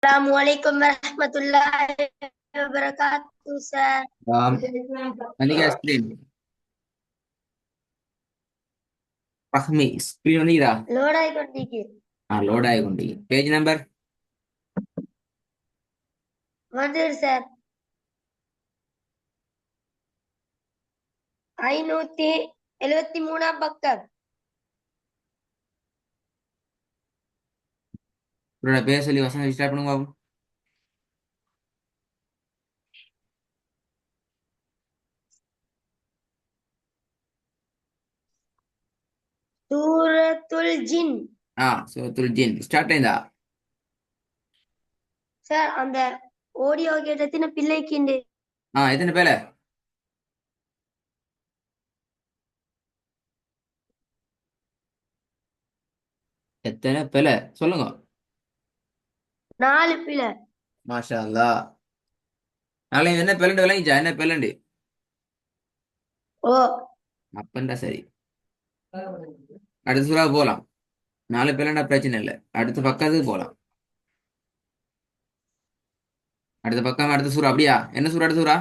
Assalamualaikum warahmatullahi wabarakatuh, Sir. Nanti guys, screen. Rahmi, screen on ida. Load ಆಯ್ಕೊಂಡಿಗೆ Load ಆಯ್ಕೊಂಡಿ. Page number. வந்துரு sir 573 பக்கம். உங்களோட பேர் சொல்லி வசனம் ஸ்டார்ட் பண்ணுங்க பாப்போம். சூரத்துல் ஜின். சூரத்துல் ஜின். ஸ்டார்ட் ஆயிந்தா? சார் அந்த ஆடியோ கேட்டத்தின பிள்ளைக்கு எத்தனை பேல? எத்தனை பேல சொல்லுங்க. 4 பிள்ளை. மாஷா அல்லாஹ். நாளைக்கு என்ன பேலண்டு விளங்கிச்சா? என்ன பேலண்டு? ஓ அப்பண்டா சரி. அடுத்த சூறா போலாம். 4 பேலண்டா பிரச்சனை இல்லை. அடுத்த பக்கத்துக்கு போலாம். அடுத்த பக்கம் அடுத்த சூறா அப்படியா? என்ன சூறா அடுத்த சூறா?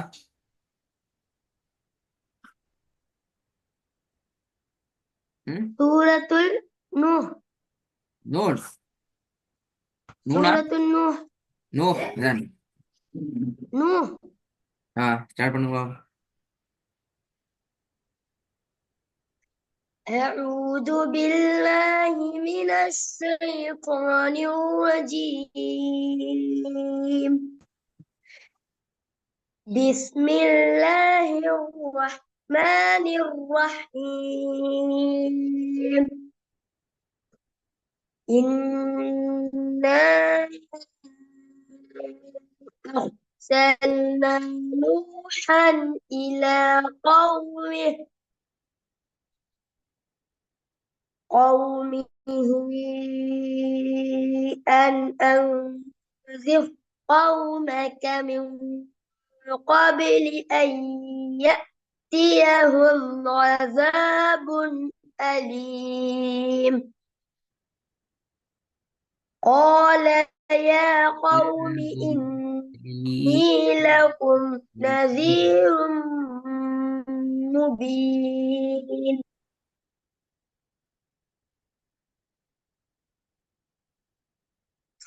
சூரத்துல் நூஹ். நோட்ஸ். நூனா? சூரத்துல் நூஹ். நோ இதான். நூஹ். ஸ்டார்ட் பண்ணுங்க. أعوذ بالله من الشيطان الرجيم. بسم الله الرحمن الرحيم. إنا أرسلنا نوحا إلى قومه أن أنذر قومك من قبل أن يأتيهم عذاب أليم. قال يا قوم إني لكم نذير مبين.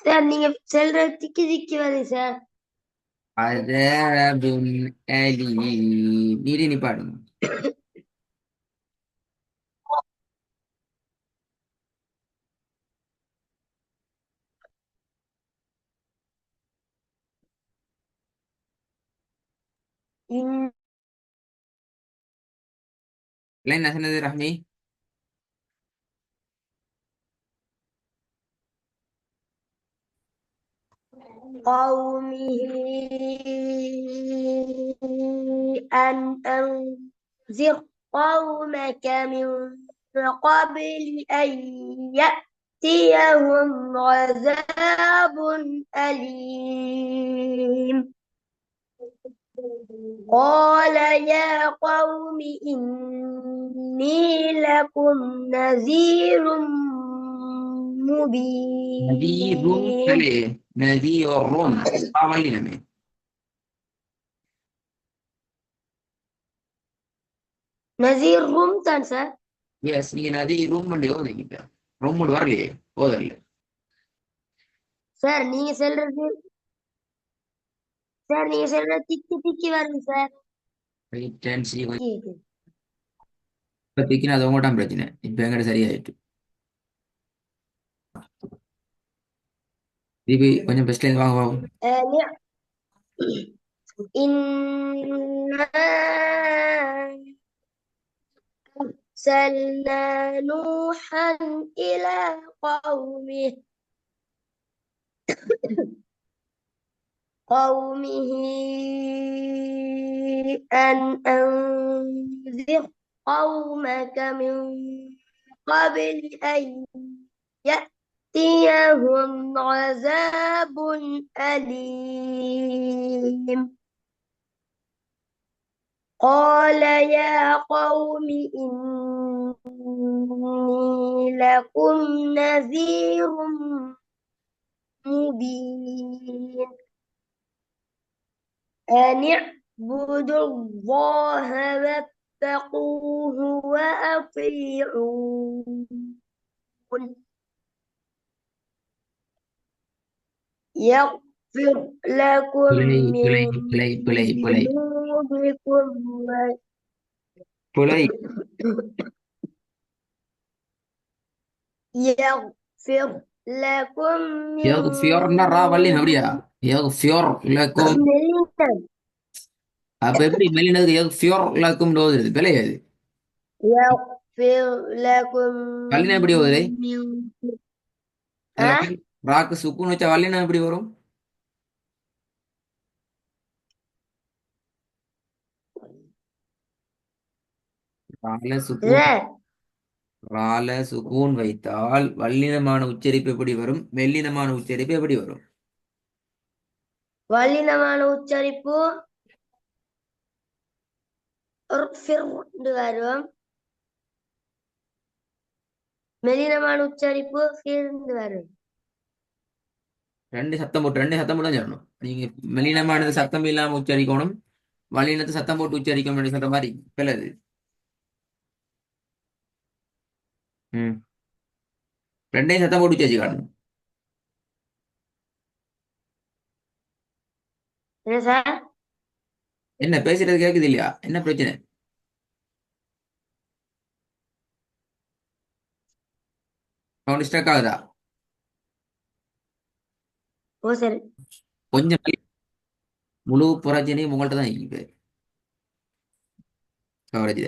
சார் நீங்க செல்ற திக்கி திக்கி வருது சார். அதாபுன் அலீம். நீடி நிப்பாடுங்க. லைன் நசனது ரஹ்மி. قومه أن أنذر قومك من قبل أن يأتيهم عذاب أليم. قال يا قوم إني لكم نذير நதீரும் مبين. சரி. நதீரும் பாவலினமே. நசீர் ரூம் தான் சார். எஸ், நீங்க நதீரும் ஓதுங்கிட்ட ரொம்ப வரலையே, ஓதல்ல. சார் நீங்க சொல்றது திக்கி திக்கி வருது சார். Right and C. கேக்குது. இப்பத்திக்கு அது உங்கள்கிட்ட பிரச்சனை. இப்ப எங்கிட்ட சரியாயிட்டு திருப்பி கொஞ்சம் பெஸ்ட்ல இருந்து வாங்க பாப்போம். إنا أرسلنا نوحا إلى قومه أن أنذر قومك من قبل أن يأتيهم عذاب أليم. قال يا قوم إني لكم نذير مبين أن اعبدوا الله واتقوه وأطيعون يغفر لكم பிழை من பிழை பிழை பிழை பிழை ذنوبكم பிழை يغفر لكم من யக்ஃபியர்னா ரா வல்லினம் அப்படியா யக்ஃபியர் லக்கும் மெலிந்த அப்ப எப்படி மெல்லினதுக்கு யக்ஃபியர் லக்கும் ஓதுறது பிழை அது يغفر لكم வல்லினம் எப்படி ஓதுது من அதுல أه ராக்கு சுக்குன் வச்சா வல்லினம் எப்படி வரும் ரால சுக்கூன் ர ரால சுக்கூன் வைத்தால் வல்லினமான உச்சரிப்பு எப்படி வரும் மெல்லினமான உச்சரிப்பு எப்படி வரும் வல்லினமான உச்சரிப்பு ஃபிர் என்று வரும் மெலினமான உச்சரிப்பு ஃபிர் என்று வரும் ரெண்டு சத்தம் போட்டு தான் சொல்லணும் நீங்க மெல்லினமானது சத்தம் இல்லாம உச்சரிக்கணும் வல்லினத்தை சத்தம் போட்டு உச்சரிக்கணும் அப்படின்னு சொல்ற மாதிரி பிள்ளது ம் ரெண்டையும் சத்தம் போட்டு உச்சரிச்சு காட்டணும் என்ன சார் என்ன பேசுறது கேக்குது இல்லையா என்ன பிரச்சனை சவுண்ட் ஸ்டக் ஆகுதா ஓ சரி கொஞ்சம் முழு பிரச்சனையும் உங்கள்ட்ட தான் இருக்குது கவரேஜ்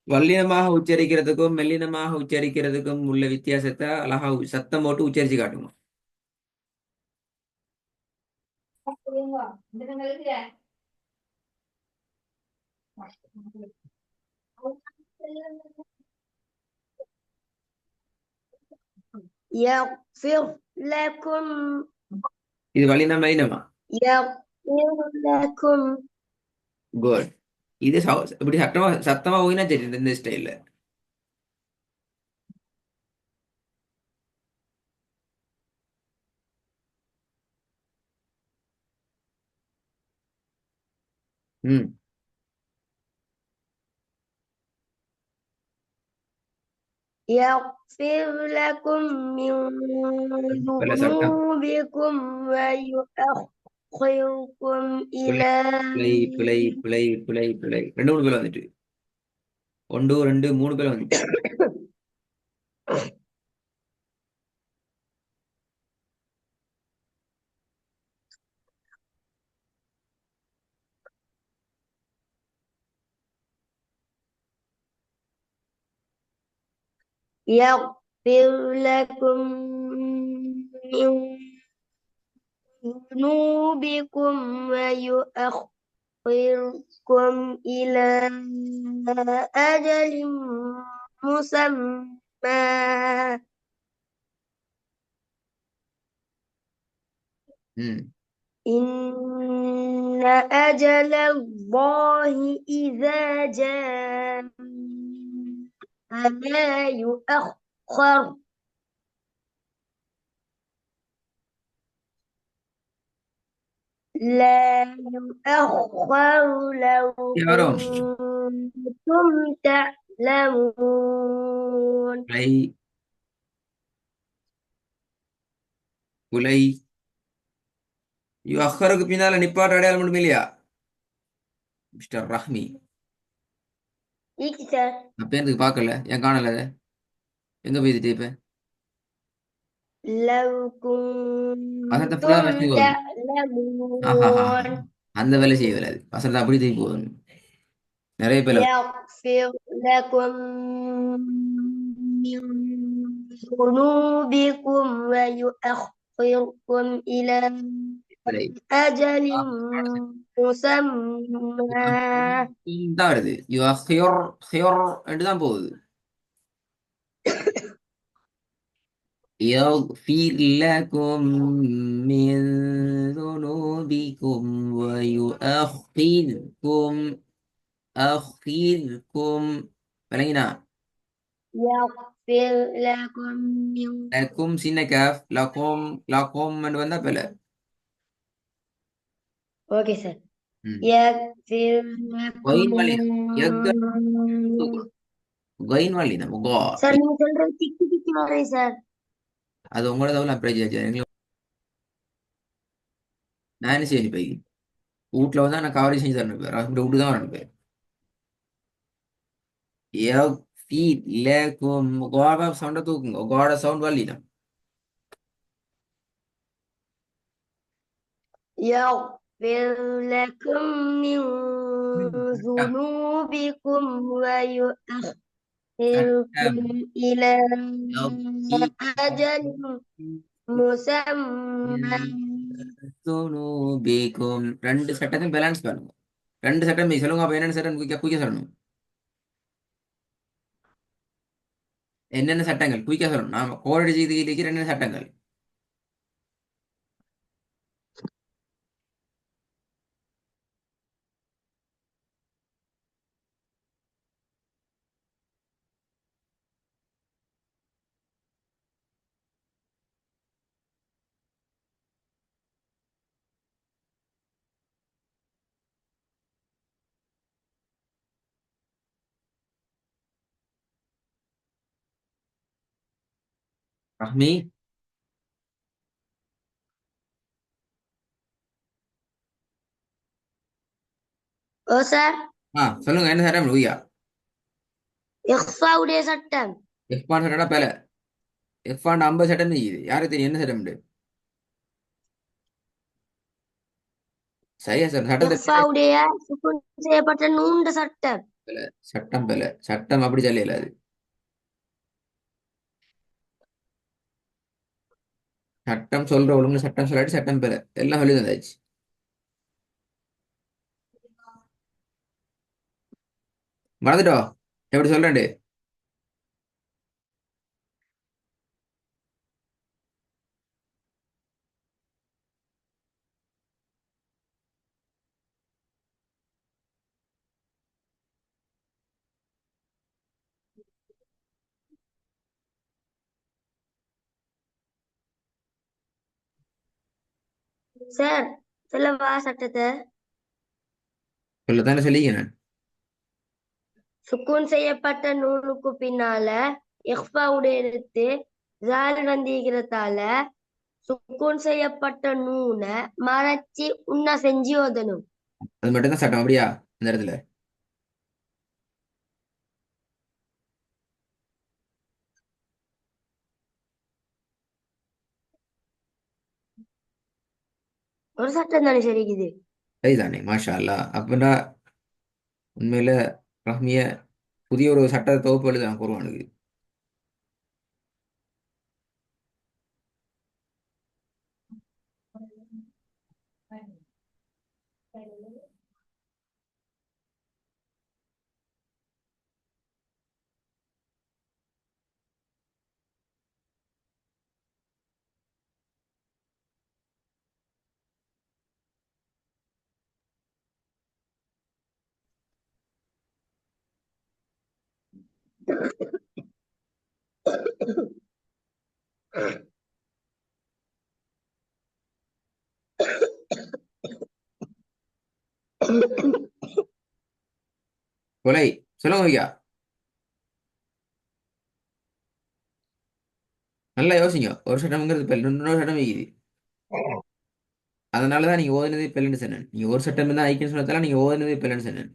வல்லினமாக உச்சரிக்கிறதுக்கும் மெல்லினமாக உச்சரிக்கிறதுக்கும் உள்ள வித்தியாசத்தை அழகா சத்தம் போட்டு உச்சரிச்சு காட்டுங்க يغفر لكم இது வல்லினம் மெல்லினமா يغفر لكم குட் இது இப்படி சத்தமா சத்தமா போயினா சரி இந்த ஸ்டைல்ல ம் يغفر لكم من பல சட்டம் ذنوبكم ويؤخركم பிழை إلى பிழை பிழை பிழை பிழை பிழை ரெண்டு மூணு பேர் வந்துட்டு ஒன்று ரெண்டு மூணு பேர் வந்துட்டு يغفر لكم من ذنوبكم ويؤخركم إلى أجل مسمى ம் إن أجل الله إذا جاء لا يؤخر لا يؤخر لو யாரும் كنتم تعلمون பிழை பிழை அக்கருக்கு பின்னால நிப்பாட்ட அடையாளம் மட்டும் இல்லையா மிஸ்டர் ரஹ்மி إيكي سر அப்ப எனக்கு பார்க்கல என் காணல அதை. எங்க போயிட்டு இப்ப لو வசனத்தை ஃபுல்லா كنتم வச்சு போகணும் ஆஹா تعلمون அந்த வேலை செய்யல அது வசனத்தை அப்படி தூக்கி போகணும் நிறைய பேர் يغفر لكم من ذنوبكم ويؤخركم إلى பிழை أجل مسمى தான் வருது யூ ஹியோர் ஹியோர் என்று தான் போகுது يغفر لكم من ذنوبكم ويؤخركم أخركم விளங்கினா يغفر لكم من லக்கும் சின்ன கேஃப் லக்கும் லக்கும் வந்தா பில. ஓகே சார் ம். يغفر لكم கொயின் வல்லினம் எக்க தூக்கணும். கொயின் வல்லினம் கோ. சார் நீங்க சொல்றது திக்கி திக்கி வரேன் சார் அது உங்களோட தவிர பிரச்சனை. நான் என்ன செய்யணும் இப்போ? வீட்டில் வந்து நான் கவரேஜ் செஞ்சு தரணும் பேர் அப்படி விட்டு தான் வரணும் பேர். லக்கும் கோட சவுண்டை தூக்குங்க. கோட சவுண்ட் வல்லினம். يغفر لكم من சட்டம் ذنوبكم ويؤخركم சட்டம் إلى யௌஃபீக்கும் أجل مسمى துனூபிக்கும். ரெண்டு சட்டத்தையும் பேலன்ஸ் பண்ணுங்க. ரெண்டு சட்டம் நீ சொல்லுங்க. அப்ப என்னென்ன சட்டம் குயிக்கா குயிக்கா சொல்லணும். என்னென்ன சட்டங்கள் குயிக்கா சொல்லணும். நாம கோரடி செய்திக்கு என்னென்ன சட்டங்கள்? ரஹ்மி. ஓ சார் சொல்லுங்க என்ன சட்டம் குயிக்கா. இஹ்ஃபாவுடைய சட்டம் எஃபான் சட்டா பேல. எஃபான் 50 சட்டம் இருக்குது. யாருக்கு தெரியும் என்ன சட்டம்? சரியா சார் சட்டத்தை இஹ்ஃபாவுடைய சுக்குன் செய்யப்பட்ட நூண்டு சட்டம் பேல. சட்டம் பேல. சட்டம் அப்படி சொல்லல அது. சட்டம் சொல்ற ஒழுங்கு சட்டம் சொல்லாட்டி சட்டம் பேல எல்லாம் சொல்லி தந்தாச்சு. மறந்துட்டோ எப்படி சொல்றேன்? சார் சொல்லவா சட்டத்தை சொல்லத்தானே சொல்லிக்க நான். சுக்கூன் செய்யப்பட்ட நூலுக்கு பின்னால இஹ்ஃபாவுடைய எழுத்து ஜால் வந்திருக்கிறதால சுக்கூன் செய்யப்பட்ட நூனை மறைச்சு உன்ன செஞ்சு ஓதணும் அது மட்டும் தான் சட்டம் அப்படியா இந்த இடத்துல? ஒரு சட்டம் தானே சரிக்குது சரிதானே மாஷா அல்லா. அப்படின்னா உண்மையில ரஹ்மிய புதிய ஒரு சட்ட தொகுப்பு எழுதான் குருவானுக்கு. கொலை சொல்லுங்க ஐயா. நல்லா யோசிங்க. ஒரு சட்டம்ங்கிறது பெல் இன்னொரு சட்டம் வைக்குது. அதனாலதான் நீங்க ஓதுனதே பெல்லுன்னு சொன்னேன். நீங்க ஒரு சட்டம் தான் ஐக்கியம் சொன்னதால நீங்க ஓதுனதே பெல்லுன்னு சொன்னேன்.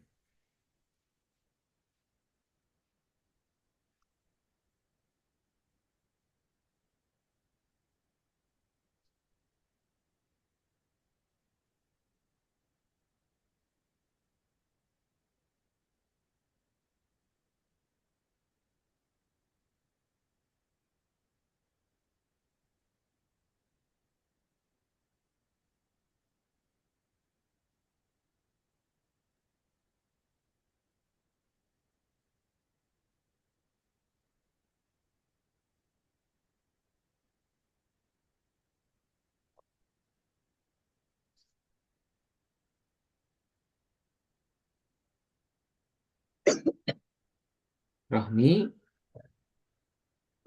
ரஹ்மி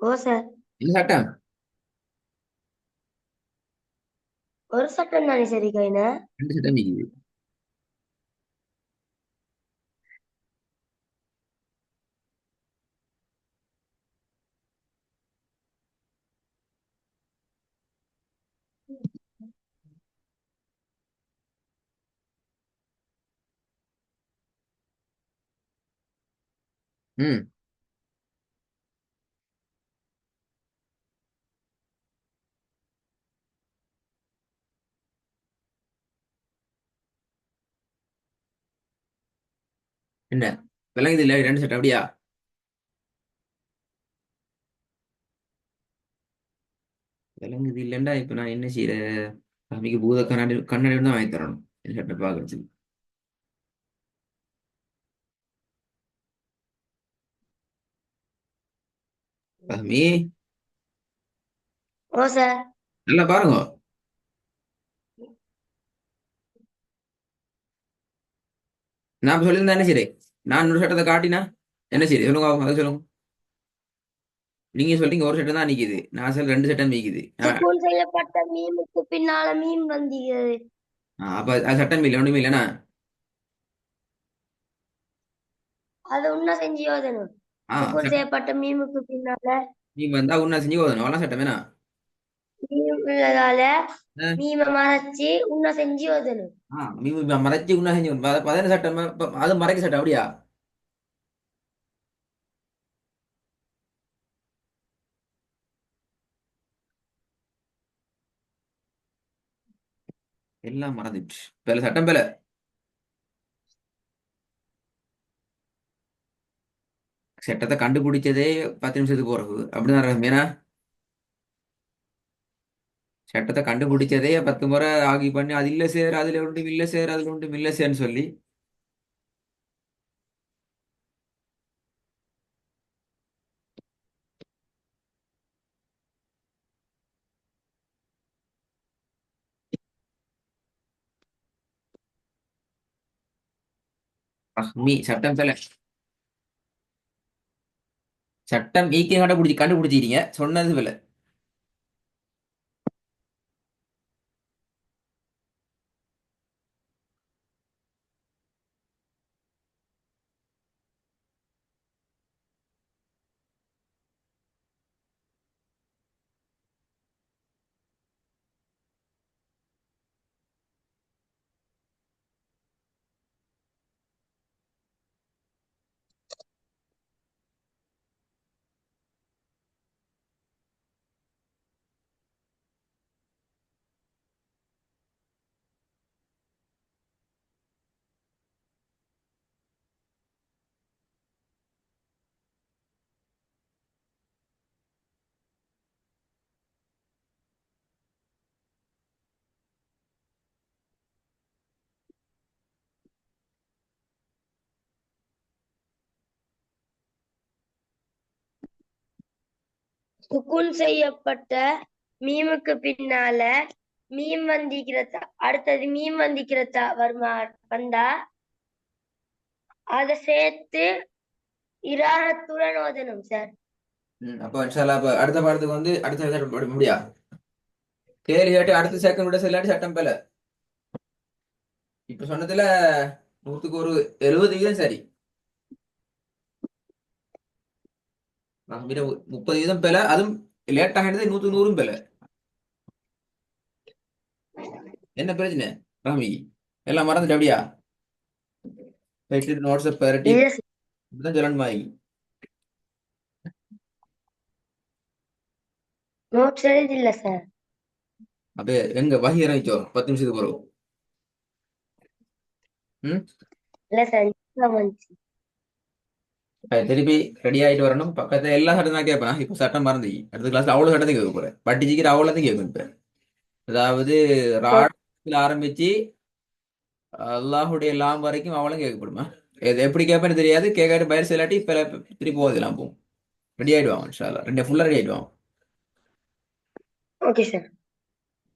ஓ சார். என்ன சட்டம்? ஒரு சட்டம் தானே சரி கைனா. ரெண்டு சட்டம் இருக்குது. ம். என்ன விளங்குது இல்ல ரெண்டு சட்டம் அப்படியா? விளங்குது இல்லைண்டா இப்ப நான் என்ன செய்யற? சாமிக்கு பூத கண்ணாடி கண்ணாடி தான் வாங்கி தரணும் இந்த சட்டை பாக்குறதுக்கு. சாமி, ஓ சார். நல்லா பாருங்க. நான் இப்ப சொல்லியிருந்தா என்ன சரி? நான் ஒரு சட்டத்தை காட்டினா என்ன சரி சொல்லுங்க பாப்போம், அதை சொல்லுங்க. நீங்க சொல்றீங்க ஒரு சட்டம் தான் நிக்குது, நான் சொல்ல ரெண்டு சட்டம் நிக்குது. சுக்குன் செய்யப்பட்ட மீனுக்கு பின்னால மீன் வந்திக்கிறது. அப்ப அது சட்டம் இல்லை ஒண்ணுமே இல்லைனா? அது உன்ன செஞ்சு யோதனும். சுக்குன் சட்டம். செய்யப்பட்ட மீனுக்கு பின்னால நீ வந்தா உன்ன செஞ்சு போதணும் அவ்வளோ சட்டம் வேணா? மீன் உள்ளதால ஆ, மீனை மறைச்சு உன்ன செஞ்சு யோதனும். நீ மறைச்சு உன்ன செஞ்சு பதின சட்டம் அது மறைக்க சட்டம் அப்படியா? எல்லாம் மறந்துட்டு பேல சட்டம் பேல. சட்டத்தை கண்டுபிடிச்சதே 10 நிமிஷத்துக்கு போறது அப்படிதான் ரம்யானா? சட்டத்தை கண்டுபிடிச்சதே 10 முறை ஆகி பண்ணி அது இல்ல சார் அதுல ஒன்றும் இல்ல சார் அதுல ஒன்றும் இல்ல சார்ன்னு சொல்லி மீ சட்டம் பேல. சட்டம் ஈக்கியம் கண்டுபிடிச்சிட்டீங்க சொன்னது பேல. சுக்குன் செய்யப்பட்ட மீமுக்கு பின்னால மீன் வந்திக்கிறதா அடுத்தது மீன் வந்திக்கிறதா வருமா வந்தா அதை சேர்த்து இராகத்துடன் ஓதணும் சார். அப்போ இன்ஷால்லா அப்ப அடுத்த பாடத்துக்கு வந்து அடுத்த சட்டம் படிக்க முடியா? கேள்வி கேட்டு அடுத்த செகண்ட் விட சொல்லாட்டி சட்டம் பேல. இப்ப சொன்னதுல 100க்கு 70 வீதம் சரி. நான் 30 வீதம் பேல அதுவும் லேட் ஆகிடுது 100க்கு 100 பேல. என்ன பிரச்சனை ராமி? எல்லாம் மறந்துட்டு அப்படியா? நோட்ஸ் பெரட்டி இல்ல சார். இப்படிதான் சொல்லணுமா? நோட்ஸ் எழுதில்ல சார். அப்ப எங்க வகி இறங்கிச்சோ 10 நிமிஷத்துக்கு போறோம். ம். இல்ல சார் இப்பதான் வந்துச்சு. திருப்பி ரெடி ஆயிட்டு வரணும். பக்கத்துல எல்லா சட்டம் தான் கேட்பேன். இப்ப சட்டம் மறந்து அடுத்த கிளாஸ்ல அவ்வளவு சட்டத்தையும் கேட்க போறேன். பட்டிச்சிக்கிற அவ்வளோத்தையும் கேட்கும் இப்ப. அதாவது ராட்ல ஆரம்பிச்சு அல்லாஹுடைய லாம் வரைக்கும் அவளும் கேட்கப்படுமா? இது எப்படி கேட்பேன்னு தெரியாது. கேட்காட்டு பயிர் இல்லாட்டி இப்ப திருப்பி போதெல்லாம் போகும். ரெடி ஆயிடுவாங்க இன்ஷா அல்லாஹ். ஃபுல்லா ரெடி ஆயிடுவாங்க. Okay sir.